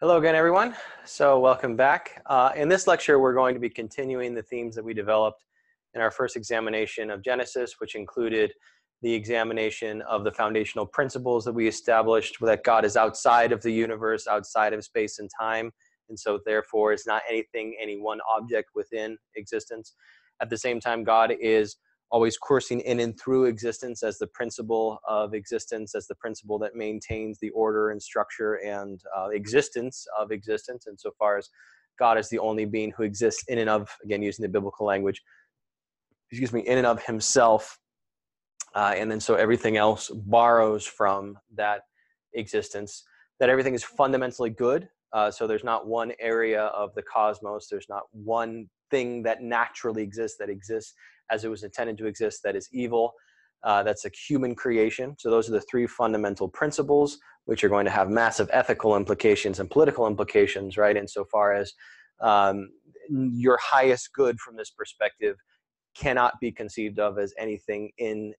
Hello again, everyone. So welcome back. In this lecture, we're going to be continuing the themes that we developed in our first examination of Genesis, which included the examination of the foundational principles that we established, that God is outside of the universe, outside of space and time, and so therefore is not anything, any one object within existence. At the same time, God is always coursing in and through existence as the principle of existence, as the principle that maintains the order and structure and existence of existence. And so far as God is the only being who exists in and of, again, using the biblical language, in and of himself. And then so everything else borrows from that existence, that everything is fundamentally good. So there's not one area of the cosmos, there's not one thing that naturally exists, that exists as it was intended to exist, that is evil. That's a human creation. So those are the three fundamental principles, which are going to have massive ethical implications and political implications, right? Insofar as your highest good from this perspective cannot be conceived of as anything in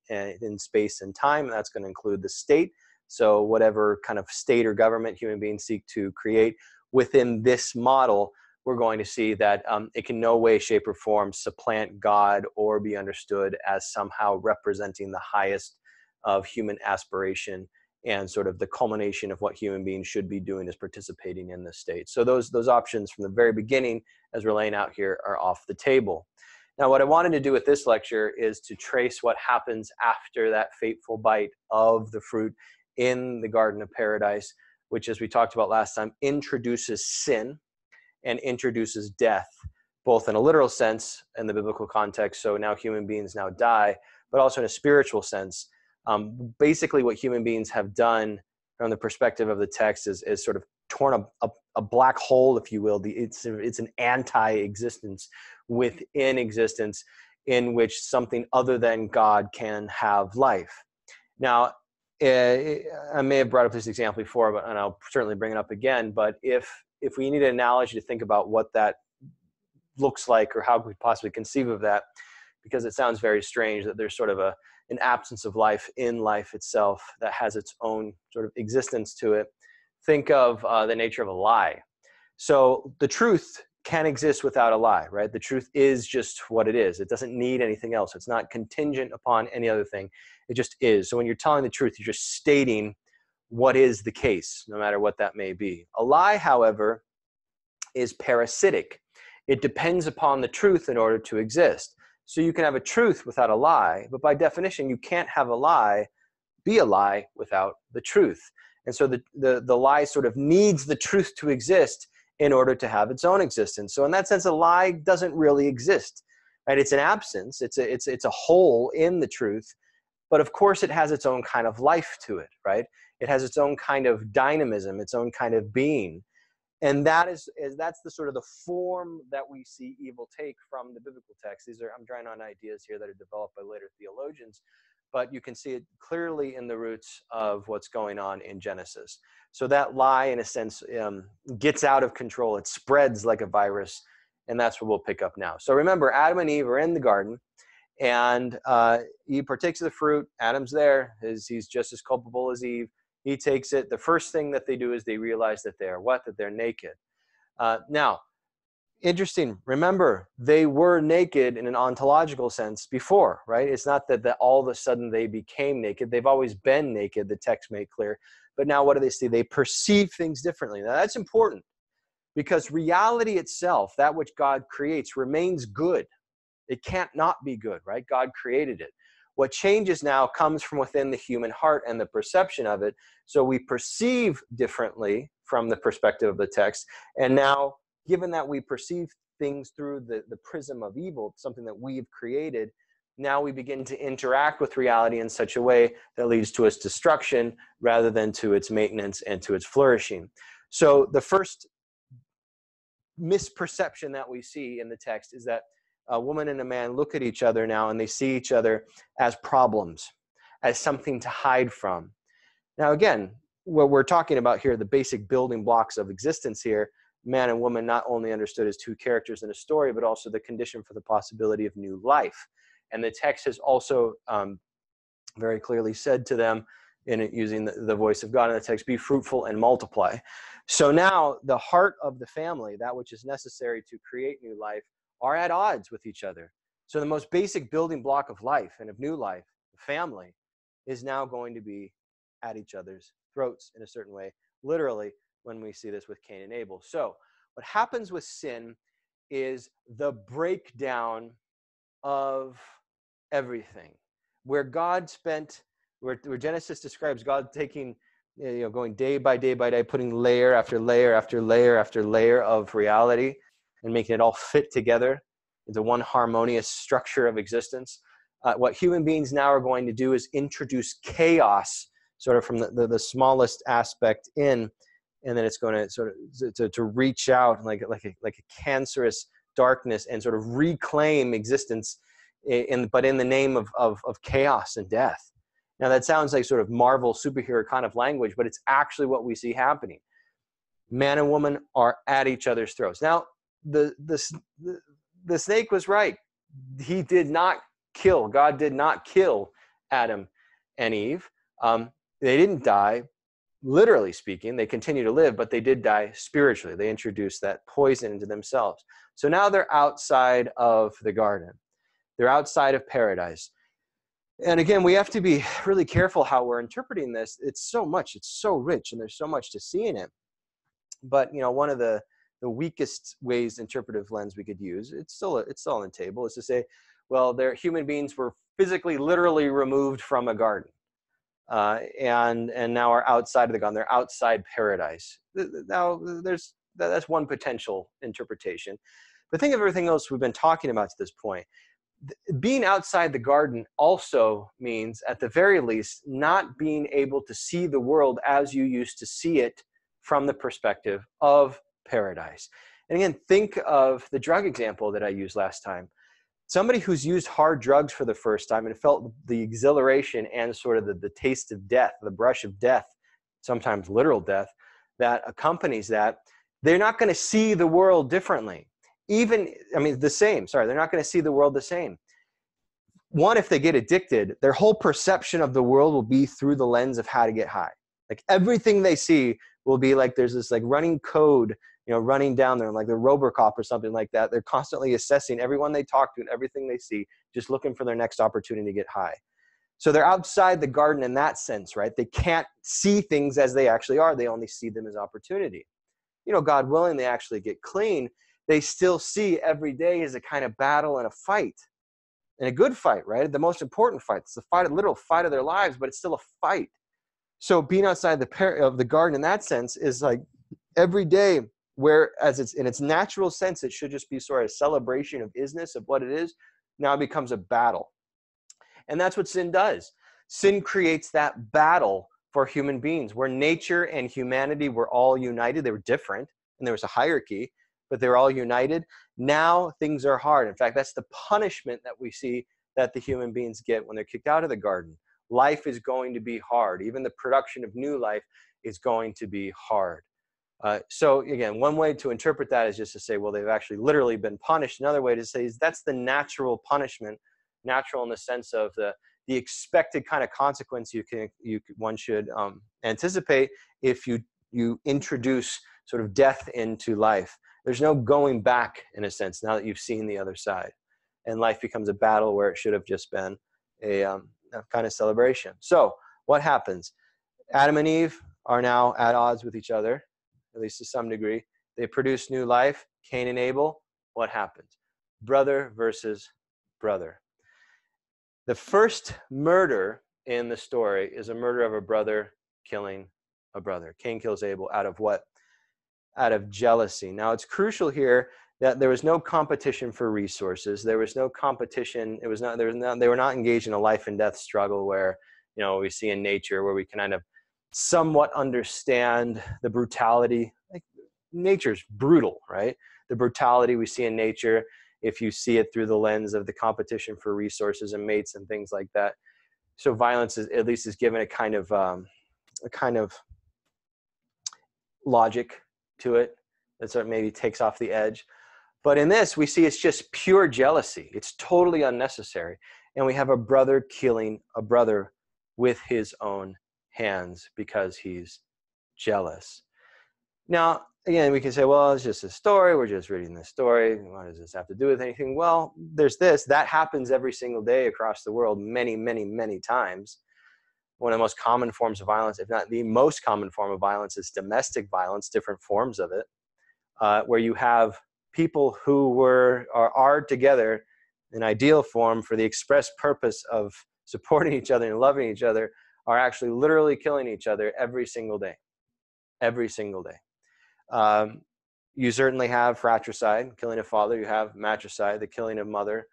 space and time. And that's going to include the state. So whatever kind of state or government human beings seek to create within this model, we're going to see that it can no way, shape, or form supplant God or be understood as somehow representing the highest of human aspiration and sort of the culmination of what human beings should be doing is participating in this state. So those options from the very beginning, as we're laying out here, are off the table. Now, what I wanted to do with this lecture is to trace what happens after that fateful bite of the fruit in the Garden of Paradise, which, as we talked about last time, introduces sin and introduces death, both in a literal sense in the biblical context, so now human beings now die, but also in a spiritual sense. Basically what human beings have done from the perspective of the text is sort of torn a black hole, if you will. It's an anti-existence within existence in which something other than God can have life. Now, I may have brought up this example before, and I'll certainly bring it up again, but if we need an analogy to think about what that looks like or how we possibly conceive of that, because it sounds very strange that there's sort of an absence of life in life itself that has its own sort of existence to it, think of the nature of a lie. So the truth can exist without a lie, right? The truth is just what it is. It doesn't need anything else. It's not contingent upon any other thing. It just is. So when you're telling the truth, you're just stating what is the case, no matter what that may be. A lie, however, is parasitic. It depends upon the truth in order to exist. So you can have a truth without a lie, but by definition, you can't have a lie be a lie without the truth. And so the lie sort of needs the truth to exist in order to have its own existence. So in that sense, a lie doesn't really exist, right? It's an absence. It's a hole in the truth. But of course, it has its own kind of life to it, right? It has its own kind of dynamism, its own kind of being. And that's the sort of the form that we see evil take from the biblical text. I'm drawing on ideas here that are developed by later theologians, but you can see it clearly in the roots of what's going on in Genesis. So that lie, in a sense, gets out of control. It spreads like a virus, and that's what we'll pick up now. So remember, Adam and Eve are in the garden, and Eve partakes of the fruit. Adam's there. He's just as culpable as Eve. He takes it. The first thing that they do is they realize that they are what? That they're naked. Now, interesting. Remember, they were naked in an ontological sense before, right? It's not that all of a sudden they became naked. They've always been naked, the text made clear. But now what do they see? They perceive things differently. Now, that's important because reality itself, that which God creates, remains good. It can't not be good, right? God created it. What changes now comes from within the human heart and the perception of it. So we perceive differently from the perspective of the text. And now, given that we perceive things through the prism of evil, something that we've created, now we begin to interact with reality in such a way that leads to its destruction rather than to its maintenance and to its flourishing. So the first misperception that we see in the text is that a woman and a man look at each other now and they see each other as problems, as something to hide from. Now, again, what we're talking about here, the basic building blocks of existence here, man and woman not only understood as two characters in a story, but also the condition for the possibility of new life. And the text has also very clearly said to them in it, using the voice of God in the text, be fruitful and multiply. So now the heart of the family, that which is necessary to create new life, are at odds with each other. So the most basic building block of life and of new life, the family, is now going to be at each other's throats in a certain way, literally, when we see this with Cain and Abel. So what happens with sin is the breakdown of everything. Where God spent, where Genesis describes God taking, going day by day by day, putting layer after layer after layer after layer of reality and making it all fit together into one harmonious structure of existence. What human beings now are going to do is introduce chaos sort of from the smallest aspect in, and then it's going to sort of to reach out like a cancerous darkness and sort of reclaim existence but in the name of chaos and death. Now that sounds like sort of Marvel superhero kind of language, but it's actually what we see happening. Man and woman are at each other's throats. Now the snake was right. He did not kill. God did not kill Adam and Eve. They didn't die, literally speaking. They continue to live, but they did die spiritually. They introduced that poison into themselves. So now they're outside of the garden. They're outside of paradise. And again, we have to be really careful how we're interpreting this. It's so much, it's so rich, and there's so much to see in it. But, one of the weakest ways interpretive lens we could use, it's still on the table, is to say, well, human beings were physically, literally removed from a garden. And now are outside of the garden. They're outside paradise. Now, that's one potential interpretation. But think of everything else we've been talking about to this point. Being outside the garden also means, at the very least, not being able to see the world as you used to see it from the perspective of paradise. And again, think of the drug example that I used last time. Somebody who's used hard drugs for the first time and felt the exhilaration and sort of the taste of death, the brush of death, sometimes literal death, that accompanies that, they're not going to see the world differently. They're not going to see the world the same. One, if they get addicted, their whole perception of the world will be through the lens of how to get high. Like everything they see will be like there's this like running code, running down there, like the Robocop or something like that. They're constantly assessing everyone they talk to and everything they see, just looking for their next opportunity to get high. So they're outside the garden in that sense, right? They can't see things as they actually are. They only see them as opportunity. God willing, they actually get clean. They still see every day as a kind of battle and a fight, and a good fight, right? The most important fight. It's the literal fight of their lives, but it's still a fight. So being outside of the garden in that sense is like every day, whereas it's in its natural sense, it should just be sort of a celebration of isness of what it is. Now it becomes a battle. And that's what sin does. Sin creates that battle for human beings where nature and humanity were all united. They were different and there was a hierarchy, but they were all united. Now things are hard. In fact, that's the punishment that we see that the human beings get when they're kicked out of the garden. Life is going to be hard. Even the production of new life is going to be hard. So again, one way to interpret that is just to say, well, they've actually literally been punished. Another way to say is that's the natural punishment, natural in the sense of the expected kind of consequence one should anticipate if you introduce sort of death into life. There's no going back, in a sense, now that you've seen the other side. And life becomes a battle where it should have just been a kind of celebration. So what happens? Adam and Eve are now at odds with each other, at least to some degree. They produce new life. Cain and Abel, what happens? Brother versus brother. The first murder in the story is a murder of a brother killing a brother. Cain kills Abel out of what? Out of jealousy. Now, it's crucial here that there was no competition for resources. There was no competition. They were not engaged in a life and death struggle where, we see in nature where we can kind of somewhat understand the brutality. Like, nature's brutal, right? The brutality we see in nature, if you see it through the lens of the competition for resources and mates and things like that. So violence is given a kind of logic to it that sort of maybe takes off the edge. But in this, we see it's just pure jealousy. It's totally unnecessary. And we have a brother killing a brother with his own hands because he's jealous. Now, again, we can say, well, it's just a story. We're just reading this story. What does this have to do with anything? Well, there's this. That happens every single day across the world many, many, many times. One of the most common forms of violence, if not the most common form of violence, is domestic violence, different forms of it, where you have people who are together in ideal form for the express purpose of supporting each other and loving each other, are actually literally killing each other every single day. Every single day. You certainly have fratricide, killing of father. You have matricide, the killing of mother.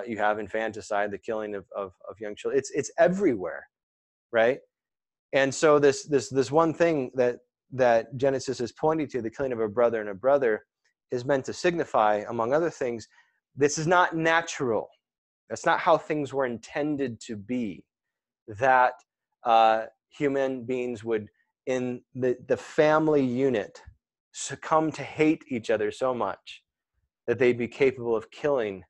You have infanticide, the killing of young children. It's everywhere, right? And so this one thing that Genesis is pointing to, the killing of a brother and a brother, is meant to signify, among other things, this is not natural. That's not how things were intended to be. That human beings would, in the family unit, succumb to hate each other so much that they'd be capable of killing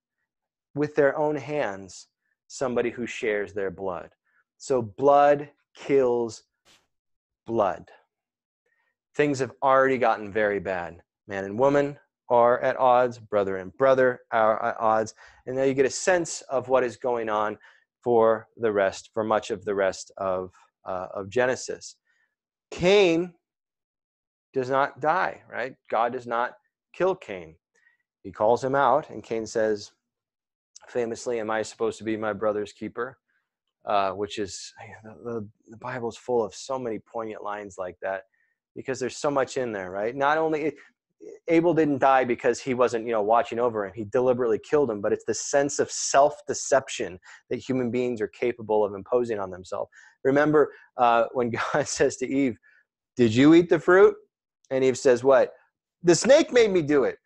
with their own hands somebody who shares their blood. So blood kills blood. Things have already gotten very bad. Man and woman are at odds, brother and brother are at odds, and now you get a sense of what is going on for much of the rest of Genesis. Cain does not die, right? God does not kill Cain. He calls him out, and Cain says, famously, am I supposed to be my brother's keeper? Which is, the Bible's full of so many poignant lines like that, because there's so much in there, right? Not only, Abel didn't die because he wasn't, watching over him. He deliberately killed him, but it's the sense of self-deception that human beings are capable of imposing on themselves. Remember when God says to Eve, did you eat the fruit? And Eve says, what? The snake made me do it.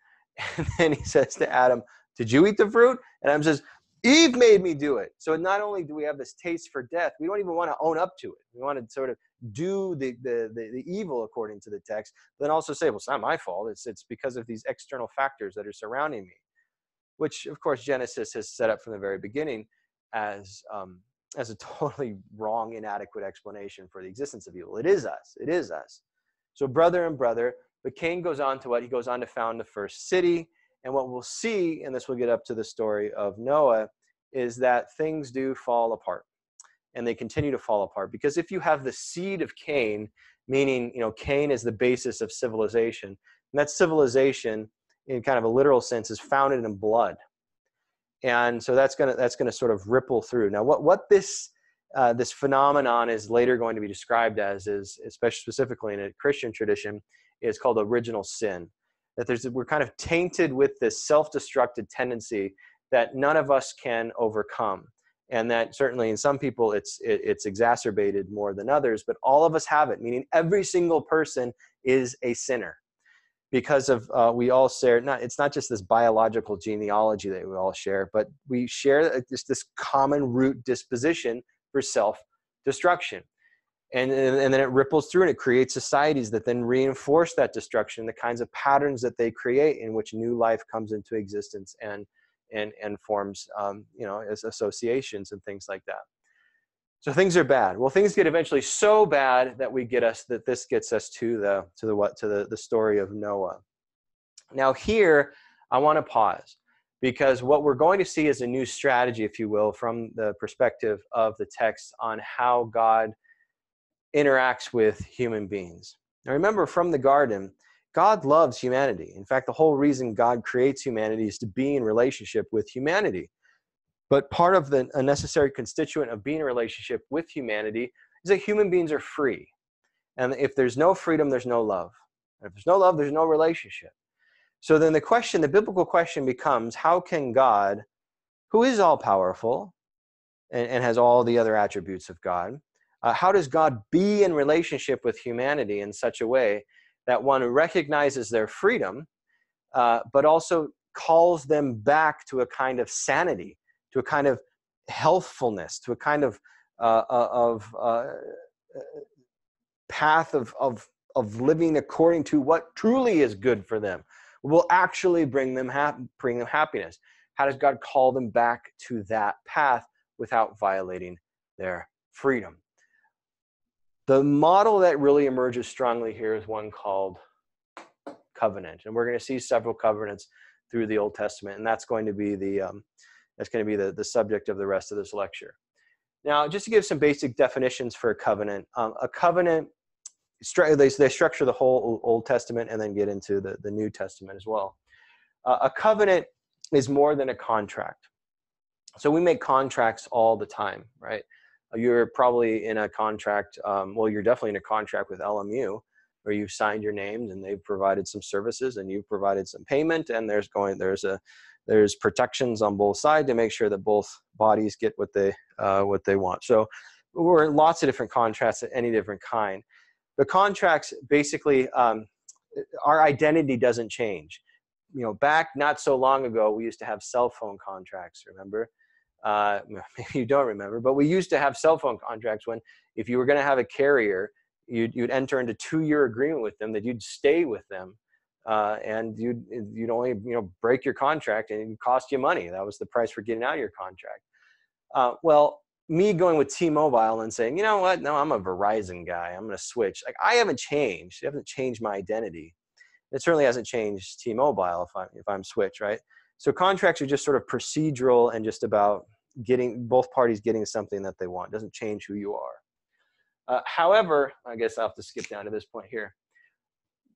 And then he says to Adam, did you eat the fruit? And Adam says, Eve made me do it. So not only do we have this taste for death, we don't even want to own up to it. We want to sort of do the evil according to the text, but then also say, well, it's not my fault. It's because of these external factors that are surrounding me, which of course Genesis has set up from the very beginning as a totally wrong, inadequate explanation for the existence of evil. It is us. It is us. So brother and brother, but Cain goes on to what? He goes on to found the first city. And what we'll see, and this will get up to the story of Noah, is that things do fall apart. And they continue to fall apart. Because if you have the seed of Cain, meaning, Cain is the basis of civilization, and that civilization, in kind of a literal sense, is founded in blood. And so that's gonna sort of ripple through. Now, what this phenomenon is later going to be described as, is, especially specifically in a Christian tradition, is called original sin. That we're kind of tainted with this self-destructive tendency that none of us can overcome. And that certainly in some people it's exacerbated more than others, but all of us have it, meaning every single person is a sinner. Because of we all share, it's not just this biological genealogy that we all share, but we share this common root disposition for self-destruction. And then it ripples through, and it creates societies that then reinforce that destruction, the kinds of patterns that they create in which new life comes into existence and forms, as associations and things like that. So things are bad. Well, things get eventually so bad that this gets us to the story of Noah. Now here, I want to pause, because what we're going to see is a new strategy, if you will, from the perspective of the text on how God interacts with human beings. Now remember, from the garden, God loves humanity. In fact, the whole reason God creates humanity is to be in relationship with humanity. But part of a necessary constituent of being in a relationship with humanity is that human beings are free. And if there's no freedom, there's no love. And if there's no love, there's no relationship. So then the biblical question becomes, how can God, who is all-powerful and has all the other attributes of God, how does God be in relationship with humanity in such a way that one recognizes their freedom, but also calls them back to a kind of sanity, to a kind of healthfulness, to a kind of path of living according to what truly is good for them, will actually bring them happiness? How does God call them back to that path without violating their freedom? The model that really emerges strongly here is one called covenant, and we're going to see several covenants through the Old Testament, and that's going to be the subject of the rest of this lecture. Now, just to give some basic definitions for a covenant, they structure the whole Old Testament and then get into the New Testament as well. A covenant is more than a contract. So we make contracts all the time, right? You're probably in a contract, well, you're definitely in a contract with LMU, where you've signed your names and they've provided some services and you've provided some payment, and there's protections on both sides to make sure that both bodies get what they want. So we're in lots of different contracts of any different kind. The contracts basically, our identity doesn't change. Back not so long ago, we used to have cell phone contracts, remember? Maybe you don't remember, but we used to have cell phone contracts when if you were going to have a carrier, you'd enter into 2-year agreement with them that you'd stay with them, and you'd only break your contract and it'd cost you money. That was the price for getting out of your contract. Well, me going with T-Mobile and saying, you know what, no, I'm a Verizon guy, I'm going to switch. Like, I haven't changed. It hasn't changed my identity. It certainly hasn't changed T-Mobile if I'm switched, right? So contracts are just sort of procedural and just about getting both parties getting something that they want. It doesn't change who you are. However, I guess I'll have to skip down to this point here.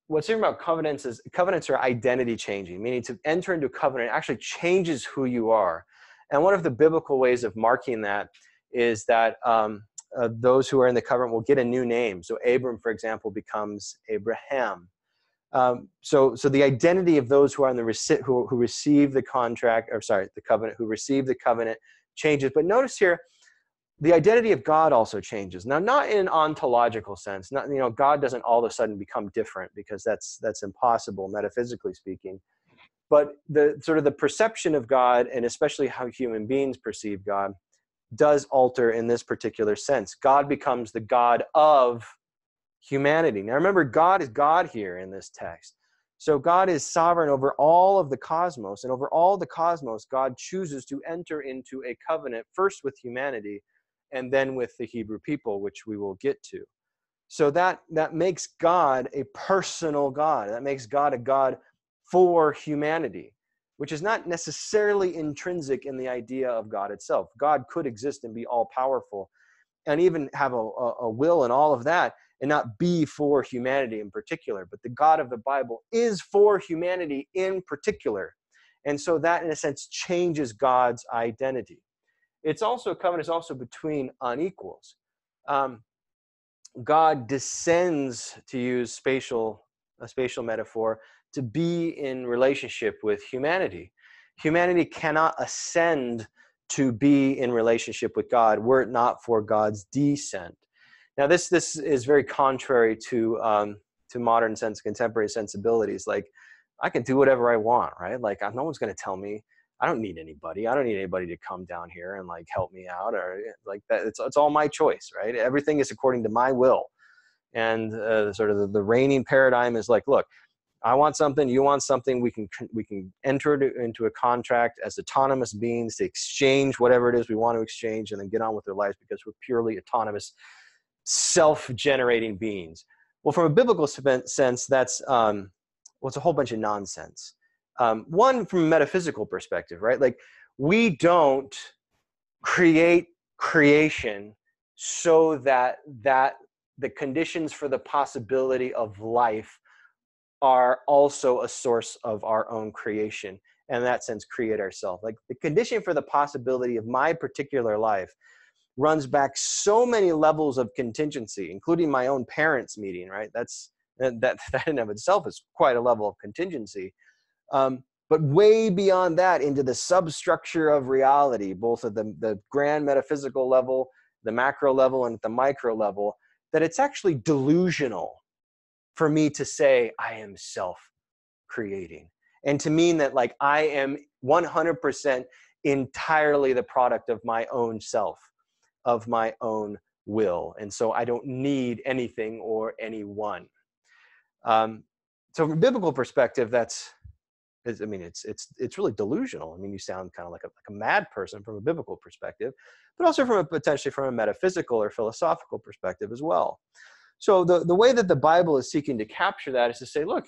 What's different about covenants is covenants are identity changing, meaning to enter into a covenant actually changes who you are. And one of the biblical ways of marking that is that those who are in the covenant will get a new name. So Abram, for example, becomes Abraham. So the identity of those who are on the who receive the covenant, who receive the covenant changes. But notice here, the identity of God also changes. Now, not in an ontological sense. Not, God doesn't all of a sudden become different, because that's impossible, metaphysically speaking. But the perception of God, and especially how human beings perceive God, does alter in this particular sense. God becomes the God of humanity. Now remember, God is God here in this text. So God is sovereign over all of the cosmos, and over all the cosmos, God chooses to enter into a covenant, first with humanity, and then with the Hebrew people, which we will get to. So that makes God a personal God. That makes God a God for humanity, which is not necessarily intrinsic in the idea of God itself. God could exist and be all-powerful and even have a will and all of that, and not be for humanity in particular. But the God of the Bible is for humanity in particular. And so that, in a sense, changes God's identity. It's also, a covenant is also between unequals. God descends, to use a spatial metaphor, to be in relationship with humanity. Humanity cannot ascend to be in relationship with God were it not for God's descent. Now, this is very contrary to modern contemporary sensibilities. Like, I can do whatever I want, right? Like, no one's going to tell me. I don't need anybody. I don't need anybody to come down here and like help me out or like that. It's all my choice, right? Everything is according to my will. And the reigning paradigm is like, look, I want something, you want something. We can enter into a contract as autonomous beings to exchange whatever it is we want to exchange, and then get on with their lives because we're purely autonomous, self-generating beings. Well, from a biblical sense, that's it's a whole bunch of nonsense. One, from a metaphysical perspective, right? Like, we don't create creation so that the conditions for the possibility of life are also a source of our own creation, and in that sense create ourselves. Like, the condition for the possibility of my particular life runs back so many levels of contingency, including my own parents meeting, right? That in and of itself is quite a level of contingency. But way beyond that, into the substructure of reality, both at the grand metaphysical level, the macro level, and at the micro level, that it's actually delusional for me to say I am self-creating, and to mean that like I am 100% entirely the product of my own self, of my own will, and so I don't need anything or anyone. So from a biblical perspective, that's I mean, it's really delusional. I mean, you sound kind of like a mad person from a biblical perspective, but also potentially from a metaphysical or philosophical perspective as well. So the way that the Bible is seeking to capture that is to say, look,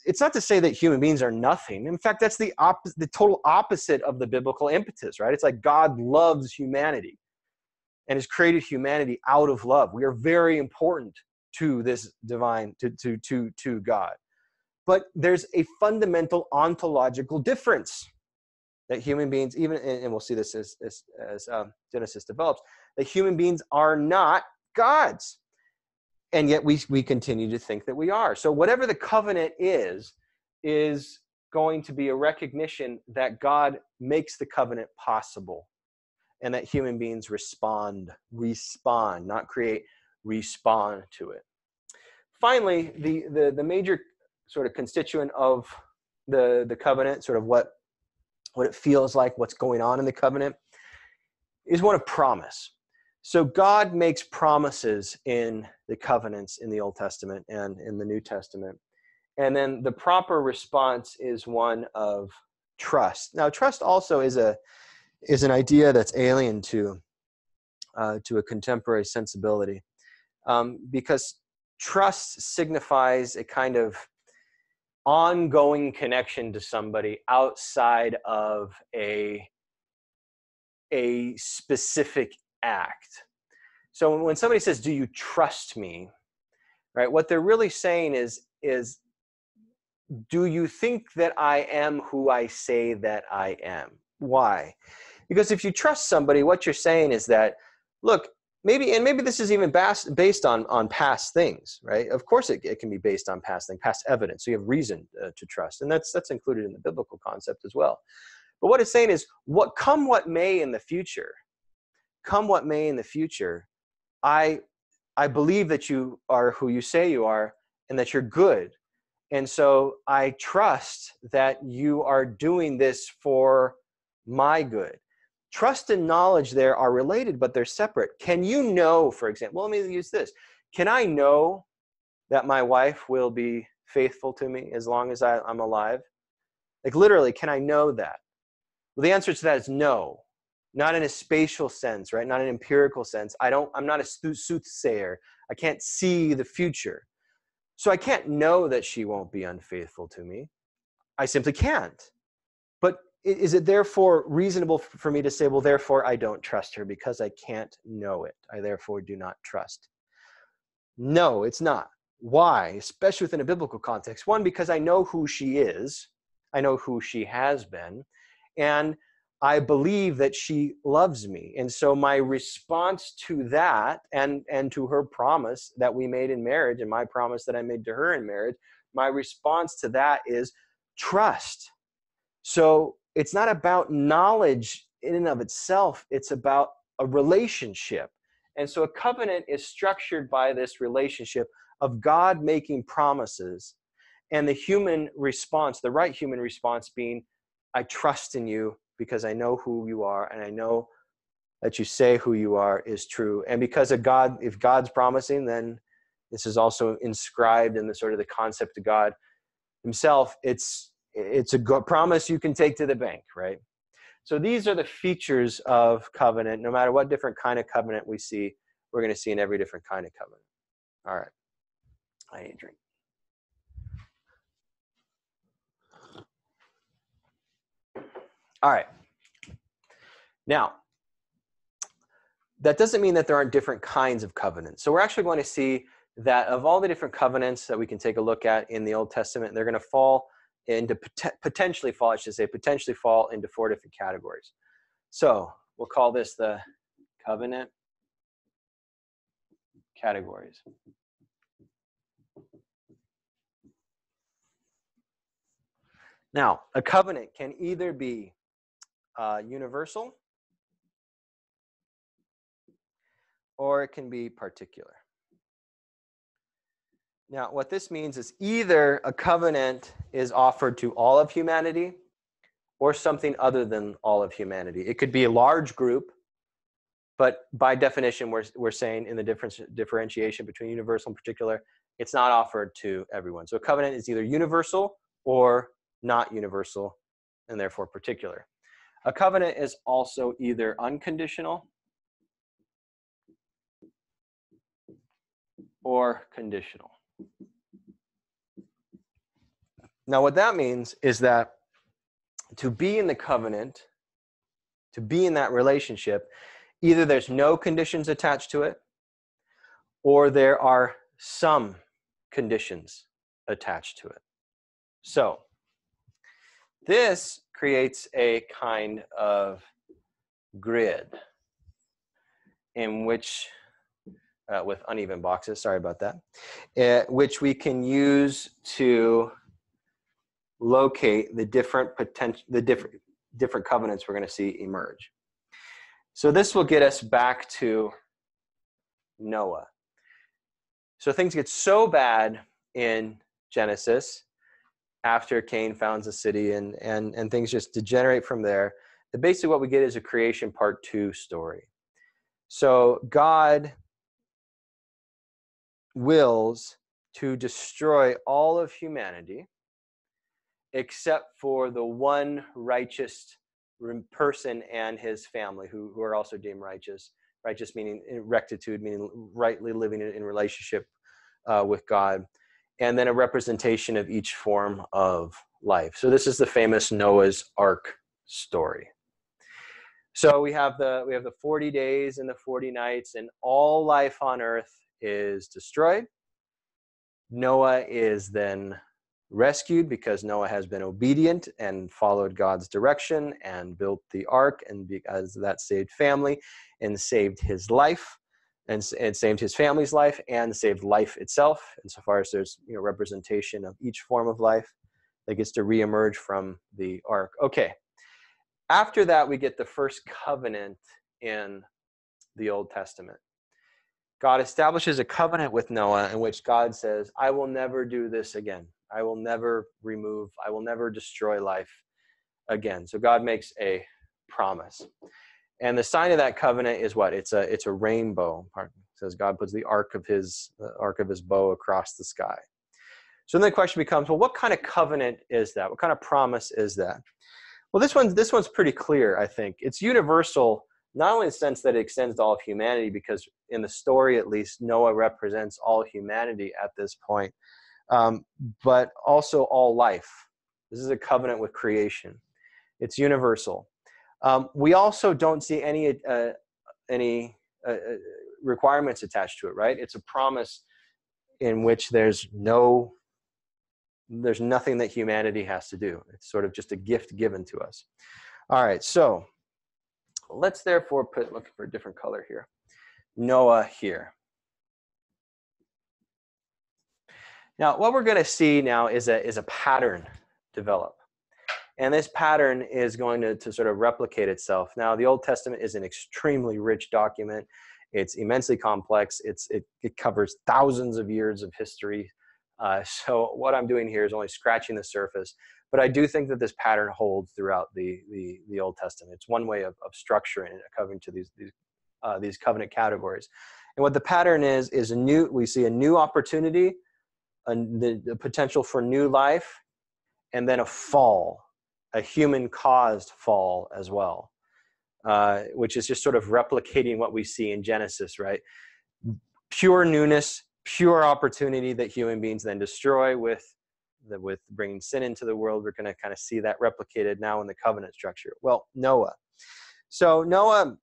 it's not to say that human beings are nothing. In fact, that's the total opposite of the biblical impetus, right? It's like God loves humanity and has created humanity out of love. We are very important to this divine, to God. But there's a fundamental ontological difference that human beings, even, and we'll see this as Genesis develops, that human beings are not gods. And yet we continue to think that we are. So whatever the covenant is going to be a recognition that God makes the covenant possible and that human beings respond, not create, respond to it. Finally, the major sort of constituent of the covenant, sort of what it feels like, what's going on in the covenant, is one of promise. So God makes promises in the covenants in the Old Testament and in the New Testament. And then the proper response is one of trust. Now, trust also is an idea that's alien to a contemporary sensibility, because trust signifies a kind of ongoing connection to somebody outside of a specific act. So when somebody says, "Do you trust me?" right? What they're really saying is, do you think that I am who I say that I am? Why? Because if you trust somebody, what you're saying is that, look, maybe this is even based on past things, right? Of course it can be based on past evidence. So you have reason to trust. And that's included in the biblical concept as well. But what it's saying is, come what may in the future, I believe that you are who you say you are and that you're good. And so I trust that you are doing this for my good. Trust and knowledge there are related, but they're separate. Can you know, for example, let me use this. Can I know that my wife will be faithful to me as long as I'm alive? Like literally, can I know that? Well, the answer to that is no. Not in a spatial sense, right? Not in an empirical sense. I'm not a soothsayer. I can't see the future. So I can't know that she won't be unfaithful to me. I simply can't. But is it therefore reasonable for me to say, well, therefore I don't trust her because I can't know it. I therefore do not trust. No, it's not. Why? Especially within a biblical context. One, because I know who she is. I know who she has been. And I believe that she loves me. And so my response to that and to her promise that we made in marriage and my promise that I made to her in marriage, my response to that is trust. So it's not about knowledge in and of itself. It's about a relationship. And so a covenant is structured by this relationship of God making promises and the human response, the right human response being, I trust in you because I know who you are and I know that you say who you are is true. And because of God, if God's promising, then this is also inscribed in the sort of the concept of God himself. It's a good promise you can take to the bank, right? So these are the features of covenant. No matter what different kind of covenant we see, we're going to see in every different kind of covenant. All right. I need a drink. All right. Now, that doesn't mean that there aren't different kinds of covenants. So we're actually going to see that of all the different covenants that we can take a look at in the Old Testament, they're going to potentially fall into 4 different categories. So we'll call this the covenant categories. Now, a covenant can either be universal or it can be particular. Now, what this means is either a covenant is offered to all of humanity or something other than all of humanity. It could be a large group, but by definition, we're saying in the differentiation between universal and particular, it's not offered to everyone. So a covenant is either universal or not universal, and therefore particular. A covenant is also either unconditional or conditional. Now, what that means is that to be in the covenant, to be in that relationship, either there's no conditions attached to it, or there are some conditions attached to it. So this creates a kind of grid in which, with uneven boxes, sorry about that, which we can use to locate the different different covenants we're going to see emerge. So this will get us back to Noah. So things get so bad in Genesis after Cain founds a city and things just degenerate from there, that basically what we get is a creation part 2 story. So God wills to destroy all of humanity except for the one righteous person and his family who are also deemed righteous. Righteous meaning rectitude, meaning rightly living in relationship with God. And then a representation of each form of life. So this is the famous Noah's Ark story. So we have the 40 days and the 40 nights, and all life on earth is destroyed. Noah is then rescued because Noah has been obedient and followed God's direction and built the ark, and because that saved family and saved his life and saved his family's life and saved life itself, insofar as there's representation of each form of life that gets to reemerge from the ark. Okay, after that we get the first covenant in the Old Testament. God establishes a covenant with Noah in which God says, I will never do this again. I will never destroy life again. So God makes a promise. And the sign of that covenant is what? It's a rainbow. It says God puts the arc of his bow across the sky. So then the question becomes, well, what kind of covenant is that? What kind of promise is that? Well, this one's pretty clear, I think. It's universal, not only in the sense that it extends to all of humanity, because in the story, at least, Noah represents all humanity at this point, but also all life. This is a covenant with creation. It's universal. We also don't see any requirements attached to it, right? It's a promise in which there's nothing that humanity has to do. It's sort of just a gift given to us. All right, so let's therefore looking for a different color here. Noah here. Now, what we're going to see now is a pattern develop. And this pattern is going to sort of replicate itself. Now, the Old Testament is an extremely rich document. It's immensely complex. It covers thousands of years of history. So what I'm doing here is only scratching the surface. But I do think that this pattern holds throughout the Old Testament. It's one way of structuring it, according to these covenant categories. And what the pattern is we see a new opportunity, the potential for new life, and then a fall, a human-caused fall as well, which is just sort of replicating what we see in Genesis, right? Pure newness, pure opportunity that human beings then destroy with bringing sin into the world. We're going to kind of see that replicated now in the covenant structure. Well, Noah. So Noah,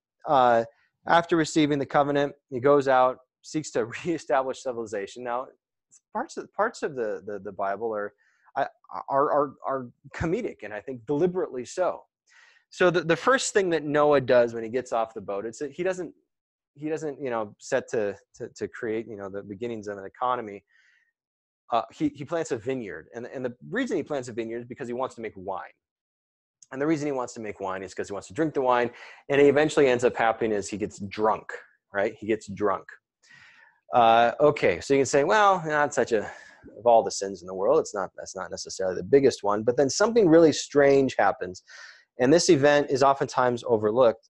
after receiving the covenant, he goes out, seeks to reestablish civilization. Now, parts of the Bible are comedic, and I think deliberately so. So the first thing that Noah does when he gets off the boat, it's that he doesn't set to create the beginnings of an economy. He plants a vineyard, and the reason he plants a vineyard is because he wants to make wine. And the reason he wants to make wine is because he wants to drink the wine, and he eventually ends up happening is he gets drunk, right? He gets drunk. Okay, so you can say, well, not such of all the sins in the world, that's not necessarily the biggest one, but then something really strange happens. And this event is oftentimes overlooked,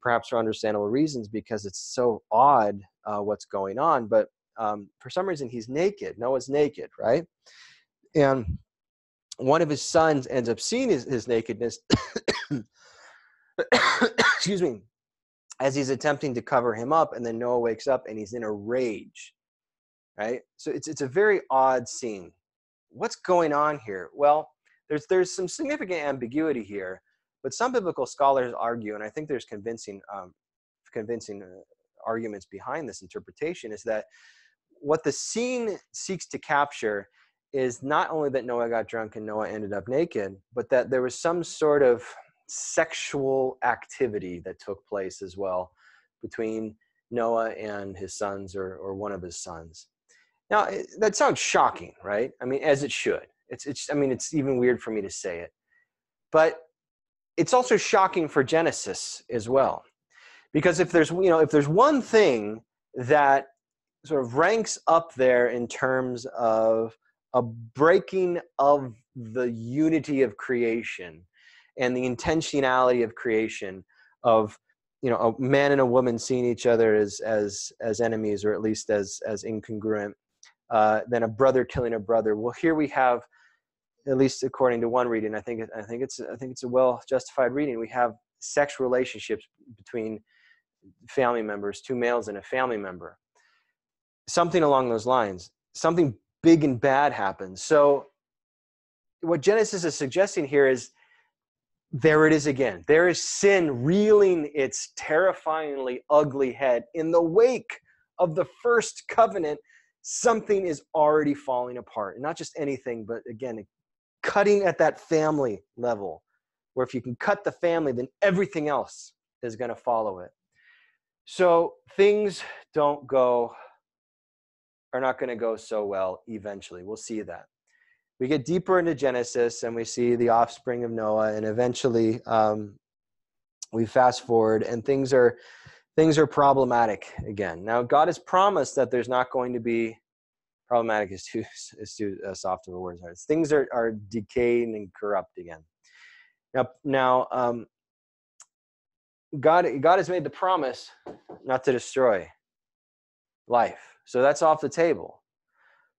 perhaps for understandable reasons, because it's so odd what's going on. But for some reason, he's naked. Noah's naked, right? And one of his sons ends up seeing his nakedness, excuse me, as he's attempting to cover him up, and then Noah wakes up and he's in a rage, right? So it's a very odd scene. What's going on here? Well, there's some significant ambiguity here, but some biblical scholars argue, and I think there's convincing arguments behind this interpretation, is that what the scene seeks to capture is not only that Noah got drunk and Noah ended up naked, but that there was some sort of sexual activity that took place as well between Noah and his sons, or one of his sons. Now, that sounds shocking, right? I mean, as it should. I mean, it's even weird for me to say it. But it's also shocking for Genesis as well. Because if there's one thing that sort of ranks up there in terms of a breaking of the unity of creation and the intentionality of creation, of a man and a woman seeing each other as enemies, or at least as incongruent, than a brother killing a brother. Well, here we have, at least according to one reading, I think it's a well justified reading, we have sex relationships between family members, two males and a family member. Something along those lines. Something big and bad happens. So what Genesis is suggesting here is, there it is again. There is sin reeling its terrifyingly ugly head. In the wake of the first covenant, something is already falling apart. And not just anything, but again, cutting at that family level, where if you can cut the family, then everything else is going to follow it. So things are not going to go so well eventually. We'll see that. We get deeper into Genesis and we see the offspring of Noah, and eventually we fast forward and things are problematic again. Now, God has promised that there's not going to be, problematic is too soft of a word. Things are decaying and corrupt again. Now, God has made the promise not to destroy life. So that's off the table.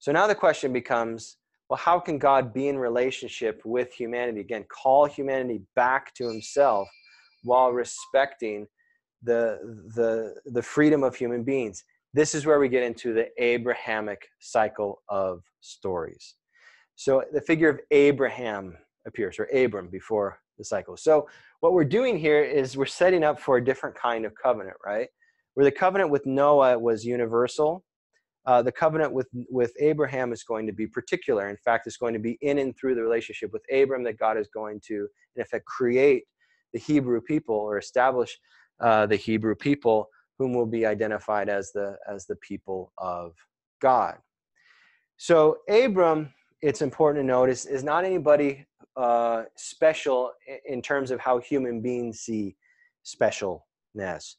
So now the question becomes, well, how can God be in relationship with humanity? Again, call humanity back to himself while respecting the freedom of human beings. This is where we get into the Abrahamic cycle of stories. So the figure of Abraham appears, or Abram, before the cycle. So what we're doing here is we're setting up for a different kind of covenant, right? Where the covenant with Noah was universal, the covenant with Abraham is going to be particular. In fact, it's going to be in and through the relationship with Abram that God is going to, in effect, create the Hebrew people, or establish the Hebrew people, whom will be identified as the people of God. So Abram, it's important to notice, is not anybody special in terms of how human beings see specialness.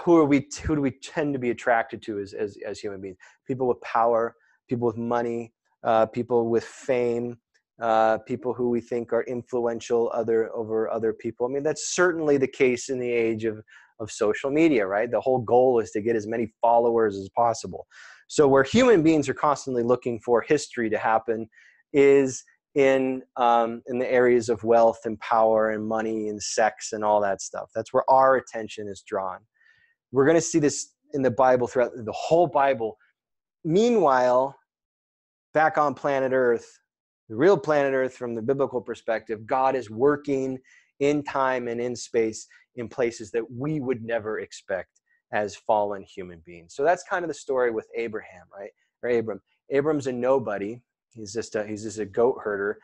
Who do we tend to be attracted to as human beings? People with power, people with money, people with fame, people who we think are influential over other people. I mean, that's certainly the case in the age of social media, right? The whole goal is to get as many followers as possible. So where human beings are constantly looking for history to happen is in the areas of wealth and power and money and sex and all that stuff. That's where our attention is drawn. We're going to see this in the Bible, throughout the whole Bible. Meanwhile, back on planet Earth, the real planet Earth from the biblical perspective, God is working in time and in space in places that we would never expect as fallen human beings. So that's kind of the story with Abraham, right? Or Abram. Abram's a nobody. He's just a goat herder,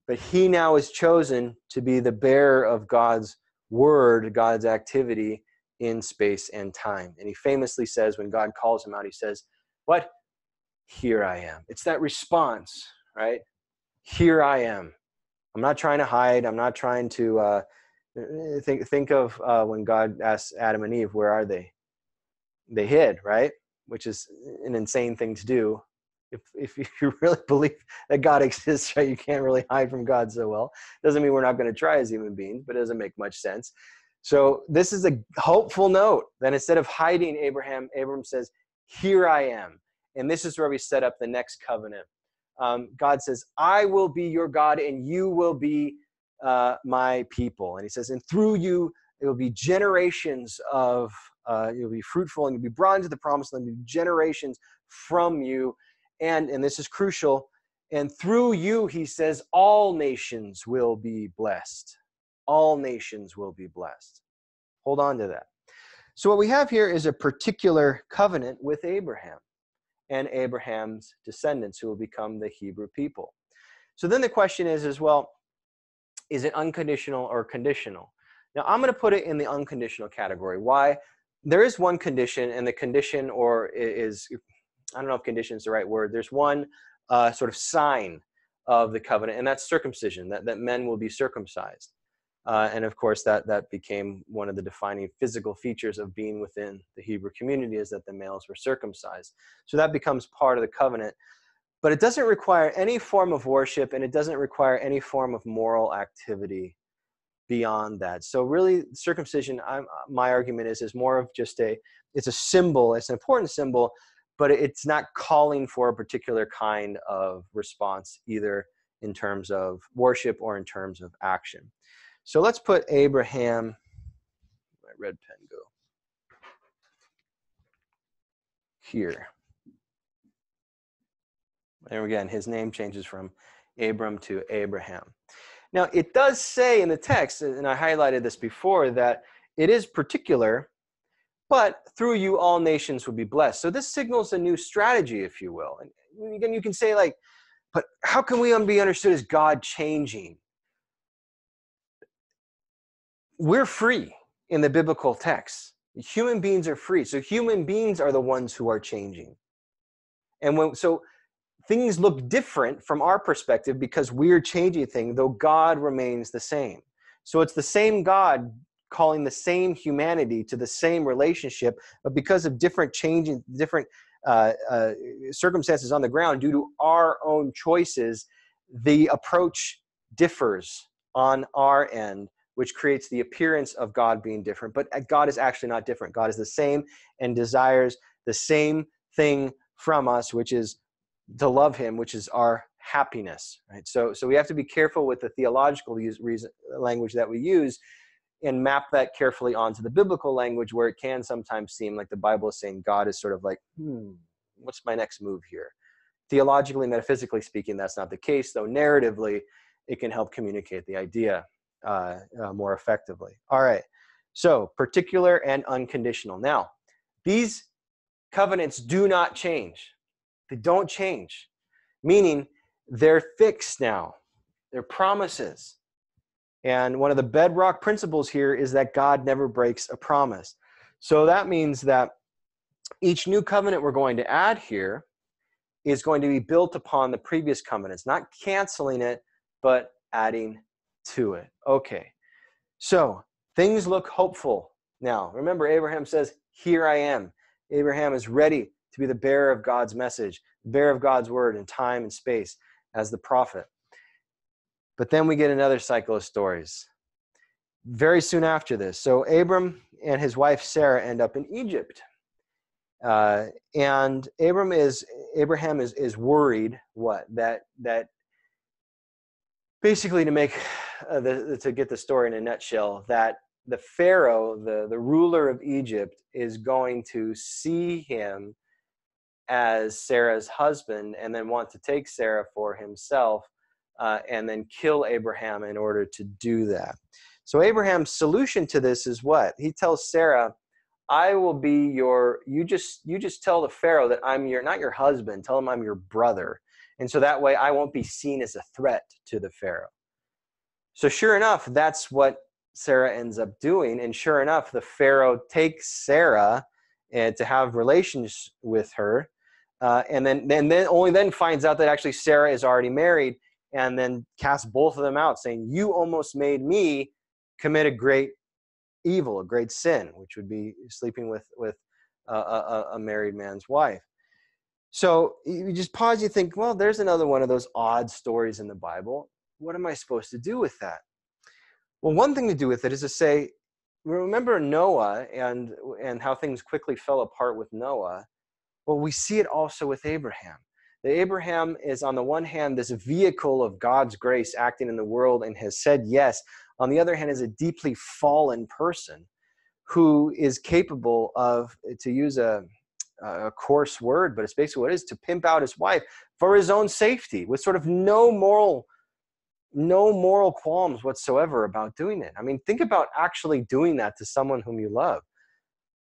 but he now is chosen to be the bearer of God's word, God's activity in space and time. And he famously says, when God calls him out, he says, "What? Here I am." It's that response, right? Here I am. I'm not trying to hide. I'm not trying to think of when God asked Adam and Eve, where are they? They hid, right? Which is an insane thing to do. If you really believe that God exists, right, you can't really hide from God so well. Doesn't mean we're not going to try as human beings, but it doesn't make much sense. So this is a hopeful note that instead of hiding Abram says, "Here I am." And this is where we set up the next covenant God says, I will be your God and you will be my people. And he says, and through you, it will be generations of, you'll be fruitful and you'll be brought into the promised land, you'll be generations from you. And this is crucial. And through you, he says, all nations will be blessed. All nations will be blessed. Hold on to that. So what we have here is a particular covenant with Abraham and Abraham's descendants who will become the Hebrew people. So then the question is well, is it unconditional or conditional? Now I'm going to put it in the unconditional category. Why? There is one condition, and the condition is, I don't know if condition is the right word. There's one sort of sign of the covenant, and that's circumcision, that men will be circumcised. And of course, that became one of the defining physical features of being within the Hebrew community, is that the males were circumcised. So that becomes part of the covenant. But it doesn't require any form of worship, and it doesn't require any form of moral activity beyond that. So really, circumcision, my argument is more of just it's a symbol. It's an important symbol, but it's not calling for a particular kind of response, either in terms of worship or in terms of action. So let's put Abraham, my red pen go, here. And again, his name changes from Abram to Abraham. Now, it does say in the text, and I highlighted this before, that it is particular, but through you all nations will be blessed. So this signals a new strategy, if you will. And again, you can say like, but how can we be understood as God changing? We're free in the biblical text. Human beings are free. So human beings are the ones who are changing. And so things look different from our perspective because we're changing things, though God remains the same. So it's the same God calling the same humanity to the same relationship, but because of different circumstances on the ground due to our own choices, the approach differs on our end, which creates the appearance of God being different. But God is actually not different. God is the same and desires the same thing from us, which is to love him, which is our happiness, right? So we have to be careful with the theological language that we use and map that carefully onto the biblical language, where it can sometimes seem like the Bible is saying God is sort of like, what's my next move here? Theologically, metaphysically speaking, that's not the case, though narratively, it can help communicate the idea more effectively. All right, so particular and unconditional. Now, these covenants do not change. They don't change, meaning they're fixed now. They're promises. And one of the bedrock principles here is that God never breaks a promise. So that means that each new covenant we're going to add here is going to be built upon the previous covenants, not canceling it, but adding to it. Okay, so things look hopeful now. Remember, Abraham says, here I am. Abraham is ready to be the bearer of God's message, the bearer of God's word in time and space as the prophet. But then we get another cycle of stories very soon after this. So Abram and his wife Sarah end up in Egypt. And Abraham is worried that basically, to make to get the story in a nutshell, that the Pharaoh, the ruler of Egypt, is going to see him as Sarah's husband and then want to take Sarah for himself, and then kill Abraham in order to do that. So Abraham's solution to this is what? He tells Sarah, I will be you just tell the Pharaoh that I'm not your husband, tell him I'm your brother. And so that way I won't be seen as a threat to the Pharaoh. So sure enough, that's what Sarah ends up doing. And sure enough, the Pharaoh takes Sarah to have relations with her. And then only then finds out that actually Sarah is already married, and then casts both of them out, saying, you almost made me commit a great evil, a great sin, which would be sleeping with a married man's wife. So you just pause, you think, well, there's another one of those odd stories in the Bible. What am I supposed to do with that? Well, one thing to do with it is to say, remember Noah and how things quickly fell apart with Noah. Well, we see it also with Abraham. That Abraham is, on the one hand, this vehicle of God's grace acting in the world and has said yes. On the other hand, is a deeply fallen person who is capable of, to use a coarse word, but it's basically what it is, to pimp out his wife for his own safety with sort of no moral qualms whatsoever about doing it. I mean, think about actually doing that to someone whom you love.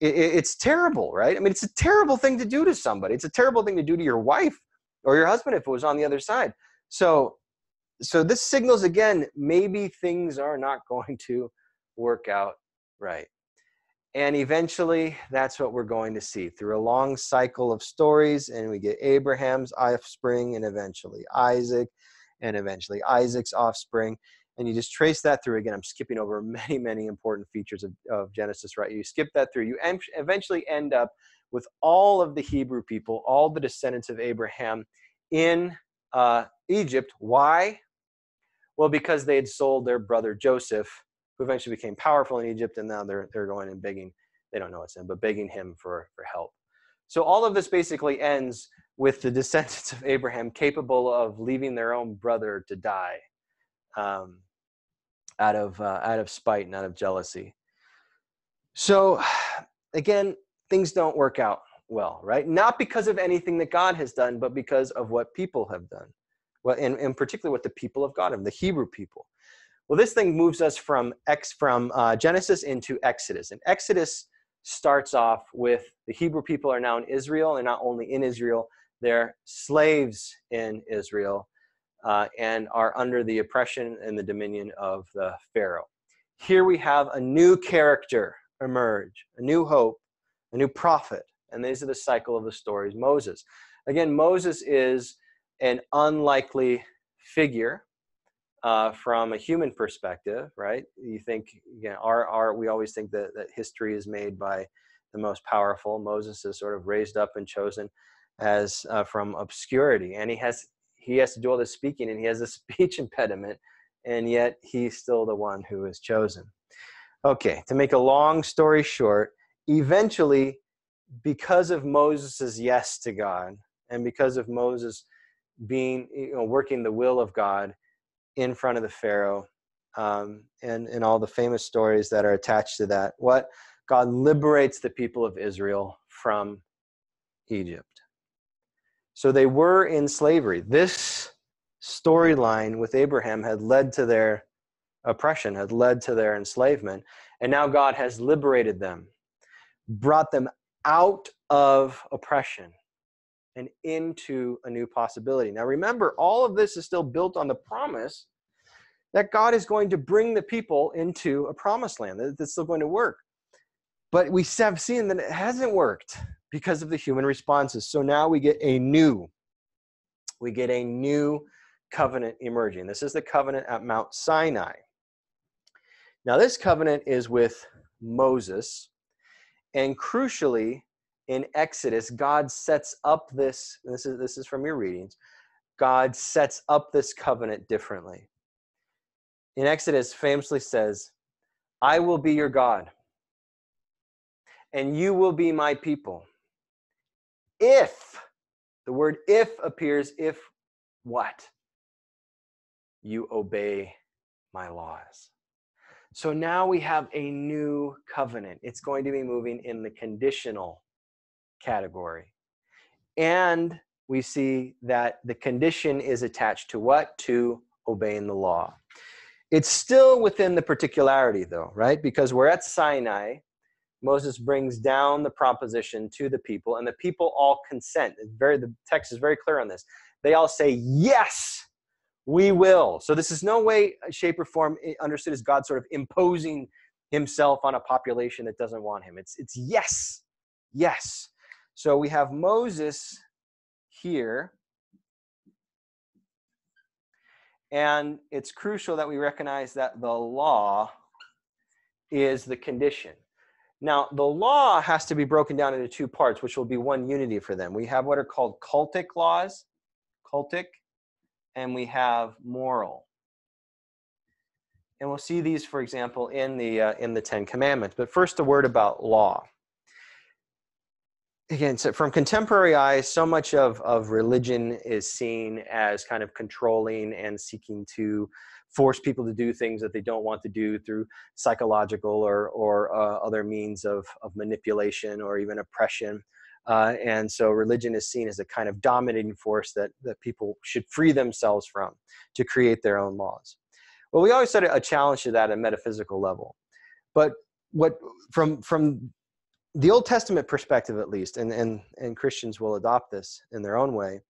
It's terrible, right? I mean, it's a terrible thing to do to somebody. It's a terrible thing to do to your wife or your husband if it was on the other side. So this signals, again, maybe things are not going to work out right. And eventually, that's what we're going to see through a long cycle of stories. And we get Abraham's offspring, and eventually Isaac, and eventually Isaac's offspring. And you just trace that through. Again, I'm skipping over many, many important features of Genesis, right? You skip that through. You eventually end up with all of the Hebrew people, all the descendants of Abraham in Egypt. Why? Well, because they had sold their brother Joseph, who eventually became powerful in Egypt, and now they're going and begging, they don't know it's him, but begging him for help. So all of this basically ends with the descendants of Abraham capable of leaving their own brother to die out of spite and out of jealousy. So again, things don't work out well, right? Not because of anything that God has done, but because of what people have done. Well, and particularly what the people of God have, the Hebrew people. Well, this thing moves us from Genesis into Exodus. And Exodus starts off with the Hebrew people are now in Israel. They're not only in Israel, they're slaves in Israel and are under the oppression and the dominion of the Pharaoh. Here we have a new character emerge, a new hope, a new prophet. And these are the cycle of the stories. Moses. Again, Moses is an unlikely figure from a human perspective, right? You think, again, we always think that history is made by the most powerful. Moses is sort of raised up and chosen as from obscurity, and he has to do all this speaking, and he has a speech impediment, and yet he's still the one who is chosen. Okay, to make a long story short, eventually, because of Moses' yes to God, and because of Moses being, working the will of God in front of the Pharaoh, and all the famous stories that are attached to that, what God liberates the people of Israel from Egypt. So they were in slavery. This storyline with Abraham had led to their oppression, had led to their enslavement, and now God has liberated them, brought them out of oppression and into a new possibility. Now remember, all of this is still built on the promise that God is going to bring the people into a promised land, that it's still going to work. But we have seen that it hasn't worked because of the human responses. So now we get a new covenant emerging. This is the covenant at Mount Sinai. Now this covenant is with Moses, and crucially, in Exodus, God sets up this is from your readings, God sets up this covenant differently. In Exodus, famously says, I will be your God, and you will be my people. If, the word if appears, if what? You obey my laws. So now we have a new covenant. It's going to be moving in the conditional category. And we see that the condition is attached to what? To obeying the law. It's still within the particularity, though, right? Because we're at Sinai. Moses brings down the proposition to the people, and the people all consent. The text is very clear on this. They all say, yes, we will. So this is no way, shape, or form understood as God sort of imposing himself on a population that doesn't want him. It's yes, yes. So we have Moses here. And it's crucial that we recognize that the law is the condition. Now, the law has to be broken down into two parts, which will be one unity for them. We have what are called cultic laws, and we have moral. And we'll see these, for example, in the Ten Commandments. But first, a word about law. again, so from contemporary eyes, so much of religion is seen as kind of controlling and seeking to force people to do things that they don't want to do through psychological or other means of manipulation or even oppression. And so religion is seen as a kind of dominating force that people should free themselves from to create their own laws. Well, we always set a challenge to that at a metaphysical level. But what from the Old Testament perspective, at least, and Christians will adopt this in their own way,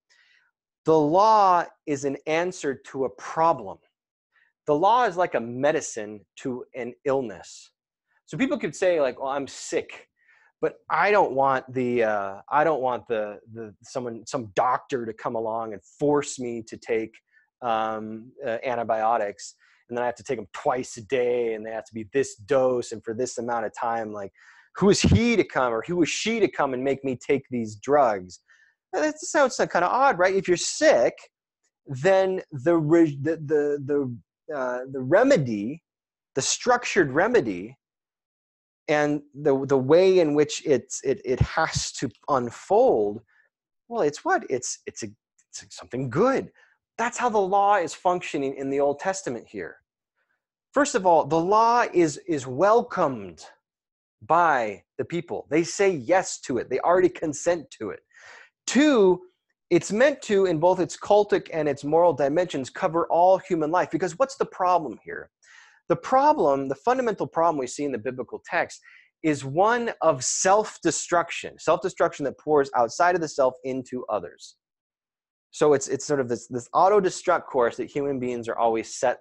the law is an answer to a problem. The law is like a medicine to an illness. So people could say, like, well, I'm sick, but I don't want some doctor to come along and force me to take antibiotics, and then I have to take them twice a day, and they have to be this dose and for this amount of time. Like, who is he to come, or who is she to come and make me take these drugs? That sounds kind of odd, right? If you're sick, then the remedy, the structured remedy, and the way in which it has to unfold, well, it's what? It's something good. That's how the law is functioning in the Old Testament here. First of all, the law is welcomed by the people. They say yes to it. They already consent to it. Two, it's meant to, in both its cultic and its moral dimensions, cover all human life. Because what's the problem here? The fundamental problem we see in the biblical text is one of self-destruction that pours outside of the self into others. So it's sort of this auto-destruct course that human beings are always set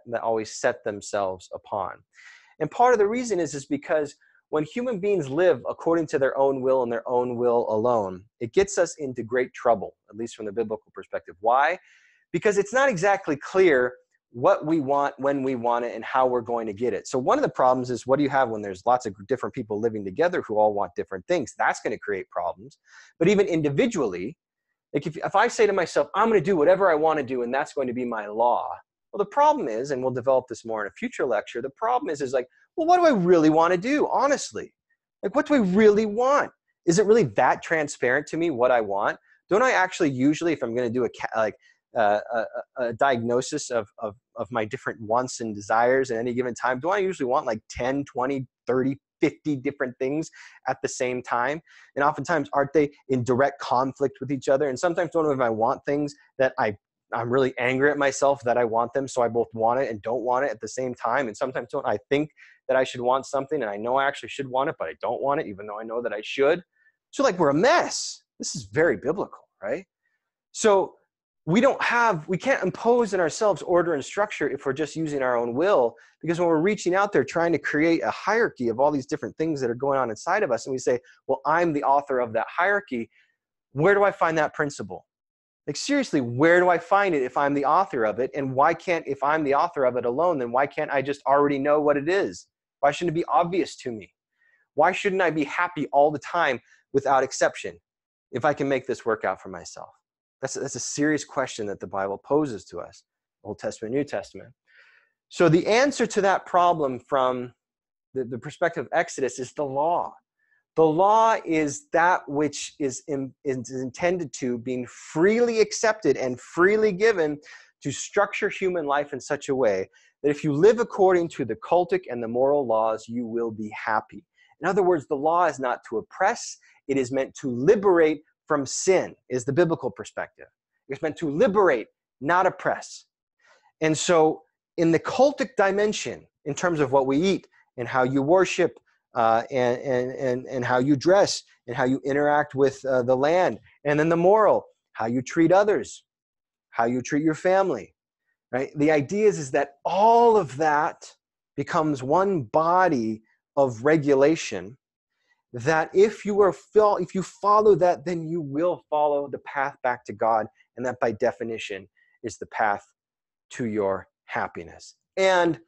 themselves upon. And part of the reason is because when human beings live according to their own will and their own will alone, it gets us into great trouble, at least from the biblical perspective. Why? Because it's not exactly clear what we want, when we want it, and how we're going to get it. So one of the problems is, what do you have when there's lots of different people living together who all want different things? That's going to create problems. But even individually, like if I say to myself, I'm going to do whatever I want to do, and that's going to be my law. Well, the problem is, and we'll develop this more in a future lecture, the problem is like, well, what do I really want to do, honestly? Like, what do I really want? Is it really that transparent to me what I want? Don't I actually usually, if I'm going to do a diagnosis of my different wants and desires at any given time, do I usually want like 10, 20, 30, 50 different things at the same time? And oftentimes, aren't they in direct conflict with each other? And sometimes don't I want things that I'm really angry at myself that I want them, so I both want it and don't want it at the same time. And sometimes don't I think that I should want something, and I know I actually should want it, but I don't want it, even though I know that I should. So like, we're a mess. This is very biblical, right? So we can't impose on ourselves order and structure if we're just using our own will, because when we're reaching out there trying to create a hierarchy of all these different things that are going on inside of us, and we say, well, I'm the author of that hierarchy, where do I find that principle? Like, seriously, where do I find it if I'm the author of it? And if I'm the author of it alone, then why can't I just already know what it is? Why shouldn't it be obvious to me? Why shouldn't I be happy all the time without exception if I can make this work out for myself? That's a serious question that the Bible poses to us, Old Testament, New Testament. So the answer to that problem from the perspective of Exodus is the law. The law is that which is intended to, being freely accepted and freely given, to structure human life in such a way that if you live according to the cultic and the moral laws, you will be happy. In other words, the law is not to oppress. It is meant to liberate from sin, is the biblical perspective. It's meant to liberate, not oppress. And so in the cultic dimension, in terms of what we eat and how you worship, and how you dress and how you interact with the land, and then the moral, how you treat others, how you treat your family, right? The idea is that all of that becomes one body of regulation, that if you follow that, then you will follow the path back to God, and that by definition is the path to your happiness. And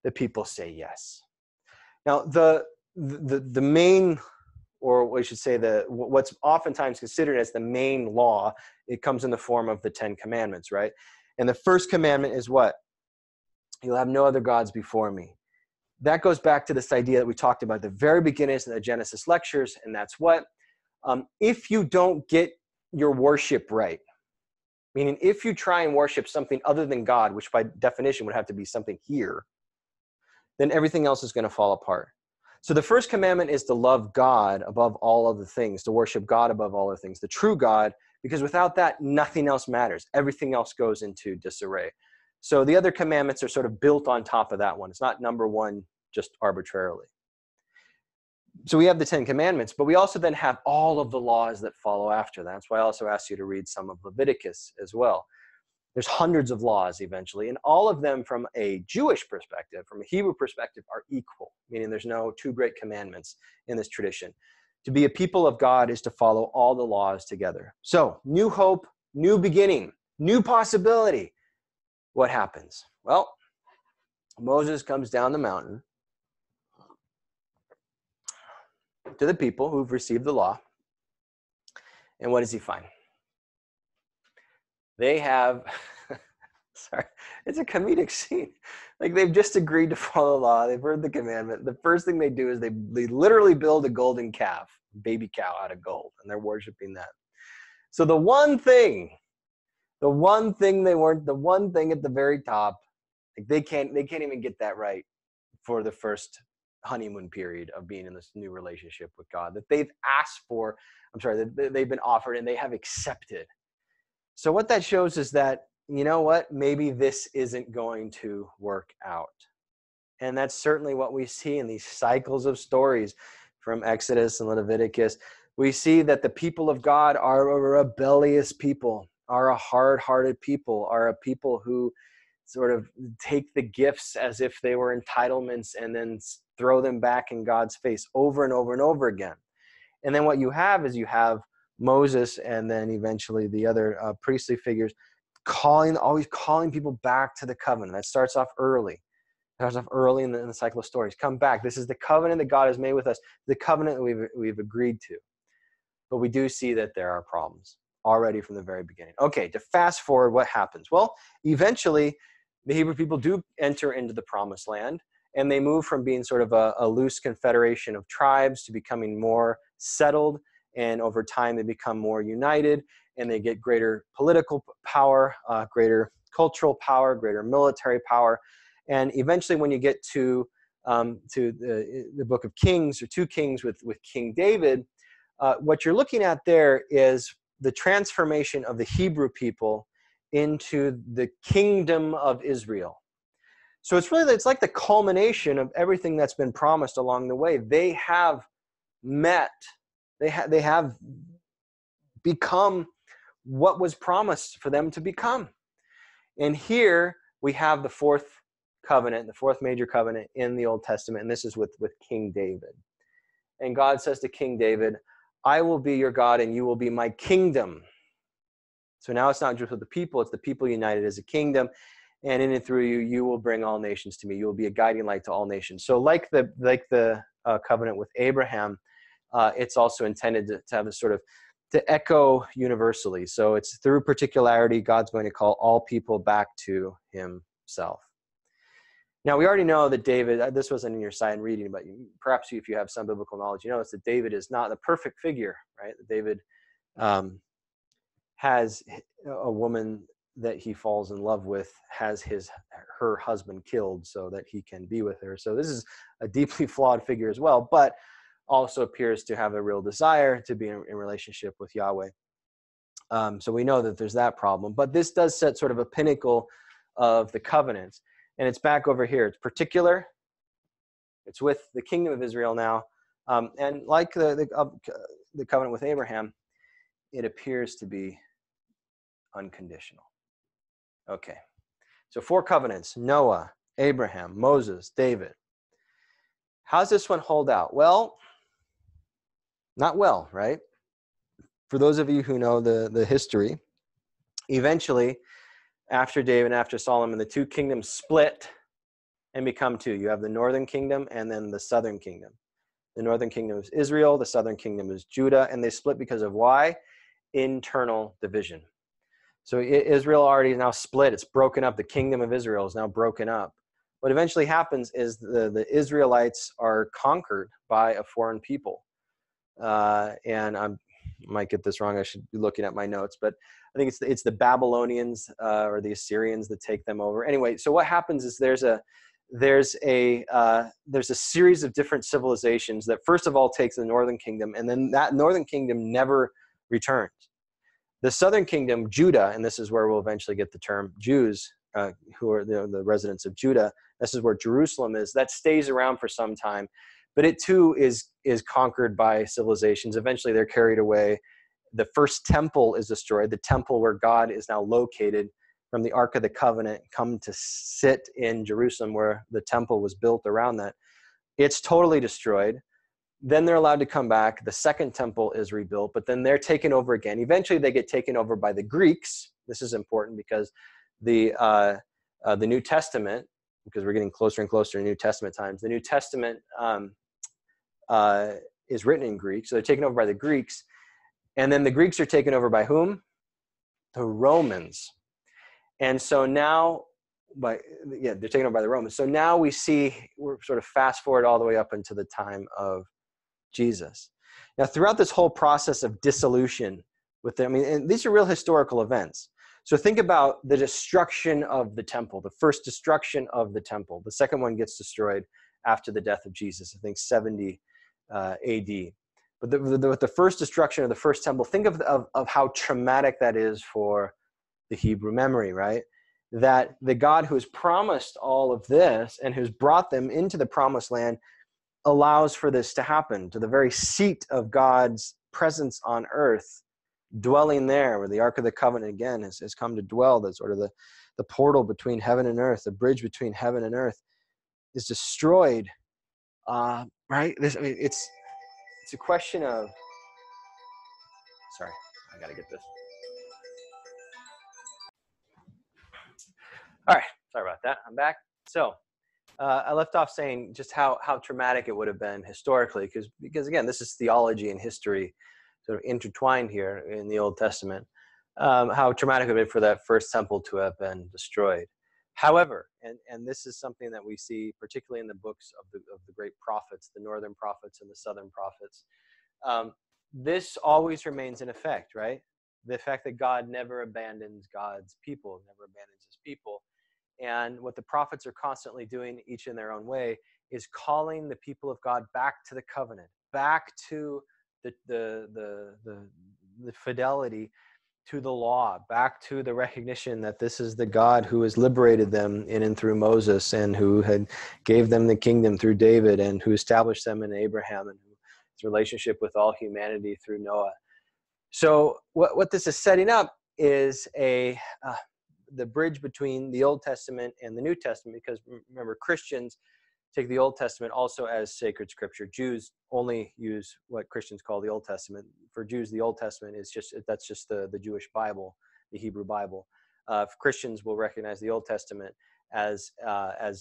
the people say yes. Now, the main, or we should say what's oftentimes considered as the main law, it comes in the form of the 10 commandments, right? And the first commandment is what? You'll have no other gods before me. That goes back to this idea that we talked about at the very beginning of the Genesis lectures, and that's what? if you don't get your worship right, meaning if you try and worship something other than God, which by definition would have to be something here, then everything else is going to fall apart. So the first commandment is to love God above all other things, to worship God above all other things, the true God, because without that, nothing else matters. Everything else goes into disarray. So the other commandments are sort of built on top of that one. It's not number one just arbitrarily. So we have the 10 commandments, but we also then have all of the laws that follow after that. That's why I also asked you to read some of Leviticus as well. There's hundreds of laws eventually, and all of them from a Jewish perspective, from a Hebrew perspective, are equal, meaning there's no two great commandments in this tradition. To be a people of God is to follow all the laws together. So, new hope, new beginning, new possibility. What happens? Well, Moses comes down the mountain to the people who've received the law, and what does he find? They have, sorry, it's a comedic scene. Like they've just agreed to follow the law. They've heard the commandment. The first thing they do is they literally build a golden calf, baby cow out of gold, and they're worshiping that. So the one thing they weren't, the one thing at the very top, like they can't even get that right for the first honeymoon period of being in this new relationship with God that they've asked for. That they've been offered and they have accepted. So what that shows is that, you know what, maybe this isn't going to work out. And that's certainly what we see in these cycles of stories from Exodus and Leviticus. We see that the people of God are a rebellious people, are a hard-hearted people, are a people who sort of take the gifts as if they were entitlements and then throw them back in God's face over and over and over again. And then what you have is you have Moses and then eventually the other priestly figures always calling people back to the covenant. That starts off early. It starts off early in the cycle of stories. Come back. This is the covenant that God has made with us, the covenant that we've agreed to. But we do see that there are problems already from the very beginning. Okay, to fast forward, what happens? Well, eventually the Hebrew people do enter into the promised land, and they move from being sort of a loose confederation of tribes to becoming more settled. And over time, they become more united, and they get greater political power, greater cultural power, greater military power. And eventually, when you get to the book of Kings, or 2 Kings with King David, what you're looking at there is the transformation of the Hebrew people into the kingdom of Israel. So it's like the culmination of everything that's been promised along the way. They have met. They have become what was promised for them to become. And here we have the fourth covenant, the fourth major covenant in the Old Testament, and this is with King David. And God says to King David, I will be your God and you will be my kingdom. So now it's not just with the people, it's the people united as a kingdom. And in and through you, you will bring all nations to me. You will be a guiding light to all nations. So like the covenant with Abraham, it's also intended to have a sort of, to echo universally. So it's through particularity, God's going to call all people back to himself. Now, we already know that David, this wasn't in your side reading, but perhaps if you have some biblical knowledge, you notice that David is not the perfect figure, right? David has a woman that he falls in love with, has her husband killed so that he can be with her. So this is a deeply flawed figure as well, but also appears to have a real desire to be in relationship with Yahweh. So we know that there's that problem, but this does set sort of a pinnacle of the covenants. And it's back over here. It's particular. It's with the kingdom of Israel now. And like the covenant with Abraham, it appears to be unconditional. Okay. So 4 covenants: Noah, Abraham, Moses, David. How's this one hold out? Well, not well, right? For those of you who know the history, eventually, after David, after Solomon, the 2 kingdoms split and become 2. You have the northern kingdom and then the southern kingdom. The northern kingdom is Israel, the southern kingdom is Judah, and they split because of why? Internal division. So Israel already is now split. It's broken up. The kingdom of Israel is now broken up. What eventually happens is the Israelites are conquered by a foreign people. And I'm might get this wrong. I should be looking at my notes, but I think it's the Babylonians or the Assyrians that take them over. Anyway, so what happens is there's a series of different civilizations that first of all takes the northern kingdom, and then that northern kingdom never returns. The southern kingdom, Judah, and this is where we'll eventually get the term Jews, who are the residents of Judah. This is where Jerusalem is. That stays around for some time, but it too is conquered by civilizations. Eventually, they're carried away. The first temple is destroyed. The temple where God is now located from the Ark of the Covenant come to sit in Jerusalem, where the temple was built around that. It's totally destroyed. Then they're allowed to come back. The second temple is rebuilt, but then they're taken over again. Eventually, they get taken over by the Greeks. This is important because the New Testament, because we're getting closer and closer to New Testament times, the New Testament is written in Greek, so they're taken over by the Greeks. And then the Greeks are taken over by whom? The Romans. And so now, they're taken over by the Romans. So now we're sort of fast forward all the way up into the time of Jesus. Now, throughout this whole process of dissolution with them, and these are real historical events. So think about the destruction of the temple, the first destruction of the temple. The second one gets destroyed after the death of Jesus, I think 70 AD. But the first destruction of the first temple, think of how traumatic that is for the Hebrew memory, right? That the God who has promised all of this and who's brought them into the promised land allows for this to happen, to the very seat of God's presence on earth, dwelling there, where the Ark of the Covenant again has come to dwell. That's sort of the portal between heaven and earth, the bridge between heaven and earth is destroyed. Right? It's a question of, sorry, I got to get this. All right, sorry about that. I'm back. So I left off saying just how traumatic it would have been historically, because again, this is theology and history sort of intertwined here in the Old Testament, how traumatic it would have been for that first temple to have been destroyed. However, and this is something that we see particularly in the books of the great prophets, the northern prophets and the southern prophets, this always remains in effect, right? The fact that God never abandons God's people, never abandons his people. And what the prophets are constantly doing, each in their own way, is calling the people of God back to the covenant, back to the fidelity to the law, back to the recognition that this is the God who has liberated them in and through Moses, and who had gave them the kingdom through David, and who established them in Abraham, and his relationship with all humanity through Noah. So what this is setting up is the bridge between the Old Testament and the New Testament, because remember, Christians take the Old Testament also as sacred scripture. Jews only use what Christians call the Old Testament. For Jews, the Old Testament is just the Jewish Bible, the Hebrew Bible. Christians will recognize the Old Testament as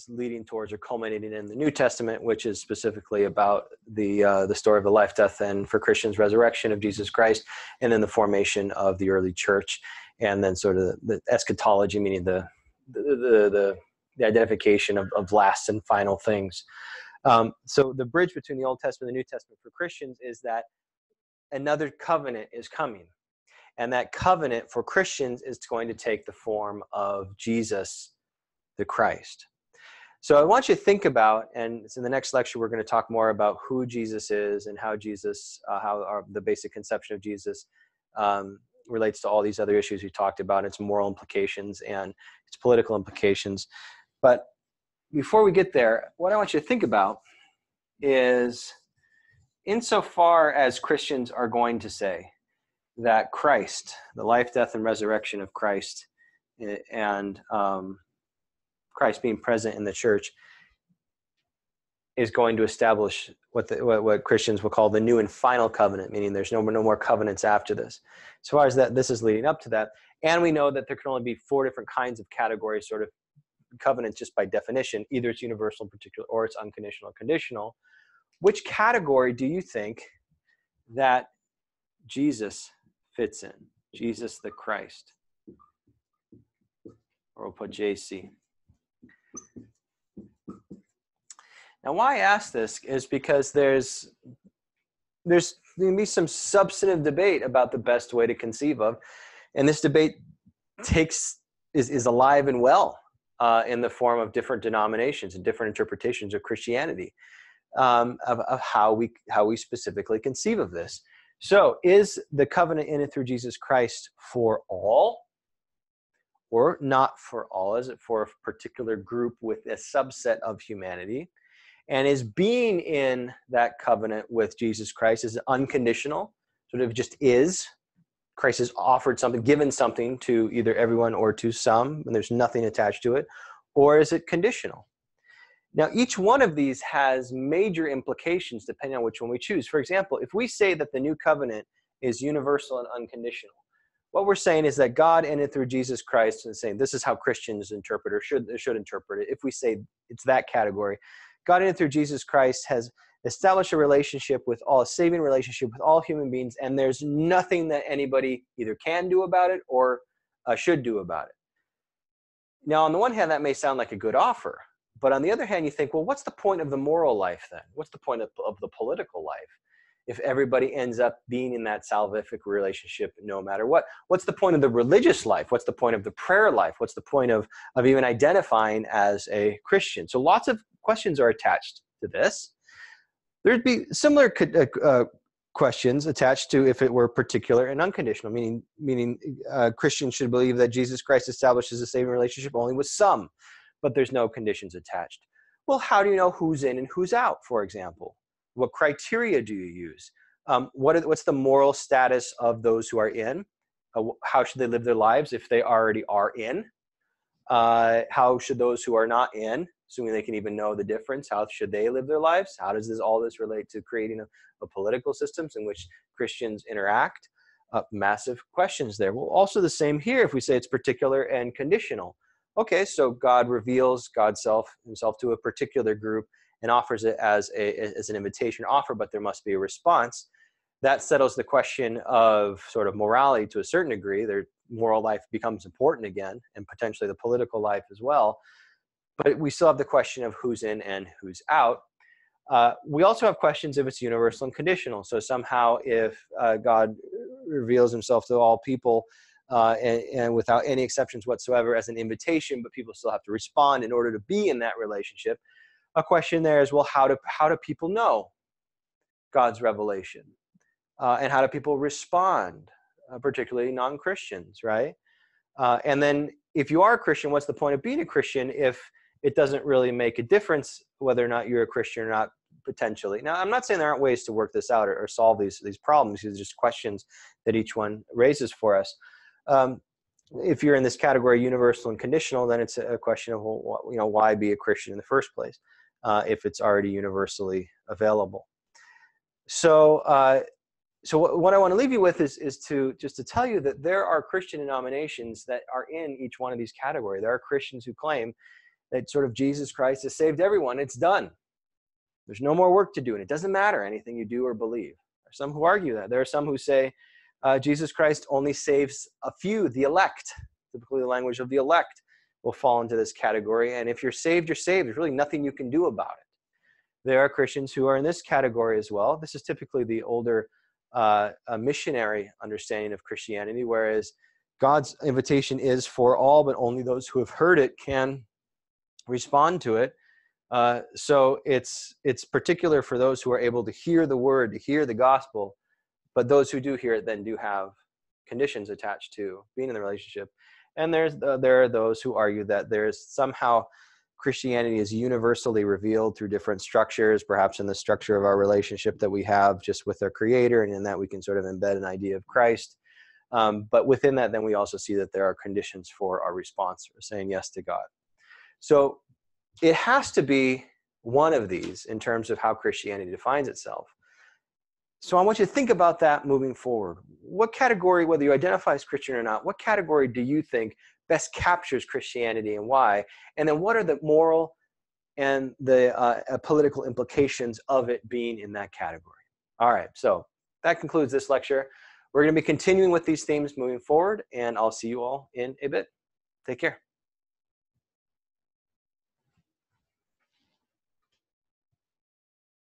leading towards or culminating in the New Testament, which is specifically about the story of the life, death, and for Christians, resurrection of Jesus Christ, and then the formation of the early church. And then sort of the eschatology, meaning the identification of last and final things. So the bridge between the Old Testament and the New Testament for Christians is that another covenant is coming. And that covenant for Christians is going to take the form of Jesus, the Christ. So I want you to think about, and in the next lecture, we're going to talk more about who Jesus is and how the basic conception of Jesus relates to all these other issues we talked about, its moral implications and its political implications. But before we get there, what I want you to think about is, insofar as Christians are going to say that Christ, the life, death, and resurrection of Christ, and Christ being present in the church, is going to establish what Christians will call the new and final covenant, meaning there's no more covenants after this. As far as that, this is leading up to that. And we know that there can only be 4 different kinds of categories, sort of covenants just by definition. Either it's universal, particular, or it's unconditional, conditional. Which category do you think that Jesus fits in? Jesus the Christ. Or we'll put JC. Now, why I ask this is because there's going to be some substantive debate about the best way to conceive of. And this debate is alive and well in the form of different denominations and different interpretations of Christianity, of how we specifically conceive of this. So is the covenant in and through Jesus Christ for all or not for all? Is it for a particular group with a subset of humanity? And is being in that covenant with Jesus Christ, is it unconditional? Sort of just is. Christ has offered something, given something to either everyone or to some, and there's nothing attached to it. Or is it conditional? Now, each one of these has major implications depending on which one we choose. For example, if we say that the new covenant is universal and unconditional, what we're saying is that God in and through Jesus Christ, and saying this is how Christians interpret or should interpret it. If we say it's that category, God in and through Jesus Christ has established a relationship with all, a saving relationship with all human beings, and there's nothing that anybody either can do about it or should do about it. Now, on the one hand, that may sound like a good offer, but on the other hand, you think, well, what's the point of the moral life then? What's the point of the political life if everybody ends up being in that salvific relationship no matter what? What's the point of the religious life? What's the point of the prayer life? What's the point of even identifying as a Christian? So lots of questions are attached to this. There'd be similar questions attached to if it were particular and unconditional, meaning Christians should believe that Jesus Christ establishes a saving relationship only with some, but there's no conditions attached. Well, how do you know who's in and who's out, for example? What criteria do you use? What's the moral status of those who are in? How should they live their lives if they already are in? How should those who are not in, assuming they can even know the difference, how should they live their lives? How does all this relate to creating a political systems in which Christians interact? Massive questions there. Well, also the same here if we say it's particular and conditional. Okay, so God reveals himself to a particular group and offers it as an invitation offer, but there must be a response. That settles the question of sort of morality to a certain degree. Their moral life becomes important again, and potentially the political life as well. But we still have the question of who's in and who's out. We also have questions if it's universal and conditional. So somehow if God reveals himself to all people and without any exceptions whatsoever as an invitation, but people still have to respond in order to be in that relationship, a question there is, well, how do people know God's revelation? And how do people respond, particularly non-Christians, right? And then if you are a Christian, what's the point of being a Christian if it doesn't really make a difference whether or not you're a Christian or not, potentially? Now, I'm not saying there aren't ways to work this out or solve these problems. These are just questions that each one raises for us. If you're in this category, universal and conditional, then it's a question of, well, why be a Christian in the first place if it's already universally available? So what I want to leave you with is to tell you that there are Christian denominations that are in each one of these categories. There are Christians who claim that sort of Jesus Christ has saved everyone. It's done. There's no more work to do, and it doesn't matter anything you do or believe. There are some who argue that. There are some who say Jesus Christ only saves a few, the elect. Typically the language of the elect will fall into this category, and if you're saved, you're saved. There's really nothing you can do about it. There are Christians who are in this category as well. This is typically the older a missionary understanding of Christianity, whereas God's invitation is for all, but only those who have heard it can respond to it. So it's particular for those who are able to hear the word, to hear the gospel, but those who do hear it then do have conditions attached to being in the relationship. And there are those who argue that there's somehow Christianity is universally revealed through different structures, perhaps in the structure of our relationship that we have just with our Creator, and in that we can sort of embed an idea of Christ. But within that, then we also see that there are conditions for our response, or saying yes to God. So it has to be one of these in terms of how Christianity defines itself. So I want you to think about that moving forward. What category, whether you identify as Christian or not, what category do you think best captures Christianity and why? And then what are the moral and the political implications of it being in that category? All right, so that concludes this lecture. We're going to be continuing with these themes moving forward, and I'll see you all in a bit. Take care.